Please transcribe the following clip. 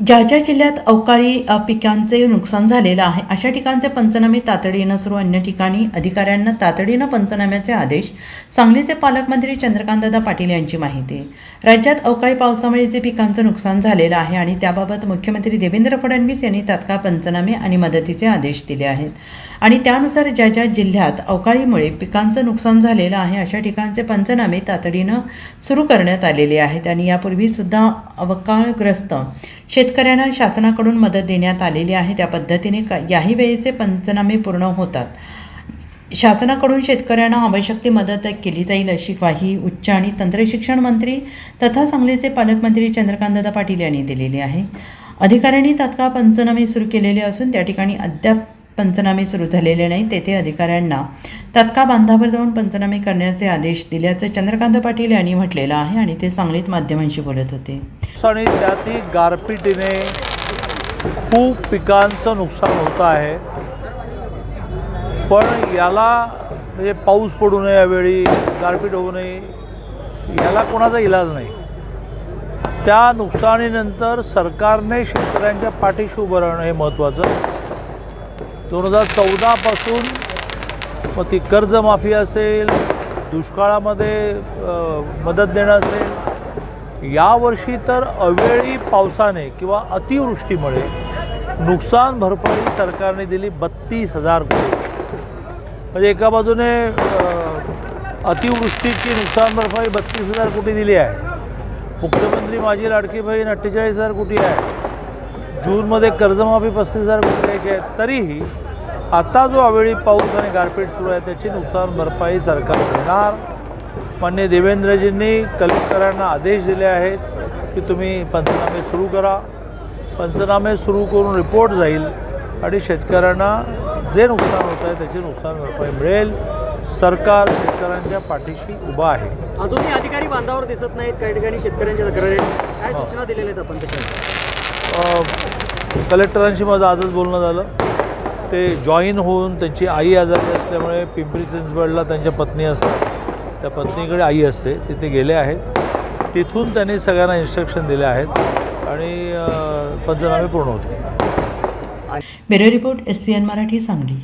ज्या जिल्ह्यात अवकाळी पिकांचे नुकसान झालेलं आहे अशा ठिकाणचे पंचनामे तातडीनं सुरू, अन्य ठिकाणी अधिकाऱ्यांना तातडीनं पंचनाम्याचे आदेश. सांगलीचे पालकमंत्री चंद्रकांतदादा पाटील यांची माहिती. राज्यात अवकाळी पावसामुळे जे पिकांचं नुकसान झालेलं आहे आणि त्याबाबत मुख्यमंत्री देवेंद्र फडणवीस यांनी तात्काळ पंचनामे आणि मदतीचे आदेश दिले आहेत आणि त्यानुसार ज्या जिल्ह्यात अवकाळीमुळे पिकांचं नुकसान झालेलं आहे अशा ठिकाणचे पंचनामे तातडीनं सुरू करण्यात आलेले आहेत आणि यापूर्वीसुद्धा अवकाळग्रस्त शेतकऱ्यांना शासनाकडून मदत देण्यात आलेली आहे. त्या पद्धतीने याही वेळेचे पंचनामे पूर्ण होतात. शासनाकडून शेतकऱ्यांना आवश्यक ती मदत केली जाईल अशी ग्वाही उच्च आणि तंत्रशिक्षण मंत्री तथा सांगलीचे पालकमंत्री चंद्रकांतदादा पाटील यांनी दिलेली आहे. अधिकाऱ्यांनी तात्काळ पंचनामे सुरू केलेले असून त्या ठिकाणी अद्याप पंचनामे सुरू झालेले नाही. तेथे अधिकाऱ्यांना तात्काळ बांधावर जाऊन पंचनामे करण्याचे आदेश दिल्याचं चंद्रकांत पाटील यांनी म्हटलेलं आहे आणि ते सांगलीत माध्यमांशी बोलत होते. आणि त्यातही गारपिटीने खूप पिकांचं नुकसान होतं आहे. पण याला म्हणजे पाऊस पडू नये, यावेळी गारपीट होऊ नये, याला कोणाचा इलाज नाही. त्या नुकसानीनंतर सरकारने शेतकऱ्यांच्या पाठीशी उभं राहणं हे महत्त्वाचं. 2014 पासून मग ती कर्जमाफी असेल, दुष्काळामध्ये मदत देणं असेल, यावर्षी तर अवेळी पावसाने किंवा अतिवृष्टीमुळे नुकसान भरपाई सरकारने दिली 32,000 कोटी. म्हणजे एका बाजूने अतिवृष्टीची नुकसान भरपाई 32,000 कोटी दिली आहे. मुख्यमंत्री माझी लाडकी बहीण 48,000 कोटी आहे. जूनमध्ये कर्जमाफी 35,000 कोटी द्यायची आहे. तरीही आता जो अवेळी पाऊस आणि गारपीट सुरू आहे त्याची नुकसान भरपाई सरकार देणार. माननीय देवेंद्रजींनी कलेक्टरांना आदेश दिले आहेत की तुम्ही पंचनामे सुरू करा. पंचनामे सुरू करून रिपोर्ट जाईल आणि शेतकऱ्यांना जे नुकसान होत आहे त्याची नुकसान भरपाई मिळेल. सरकार शेतकऱ्यांच्या पाठीशी उभा आहे. अजूनही अधिकारी बांधावर दिसत नाहीत. काही ठिकाणी शेतकऱ्यांच्या तक्रारी काय सूचना दिलेल्या आहेत आपण त्याच्यावर? कलेक्टरांशी माझं आजच बोलणं झालं. ते जॉईन होऊन त्यांची आई आजारी असल्यामुळे पिंपरी चिंचवडला त्यांच्या पत्नी असतात, त्या पत्नीकडे आई असते, तिथे गेले आहेत. तिथून त्यांनी सगळ्यांना इन्स्ट्रक्शन दिले आहेत आणि पंचनामे पूर्ण होते. Bureau report SVN Marathi Sangli.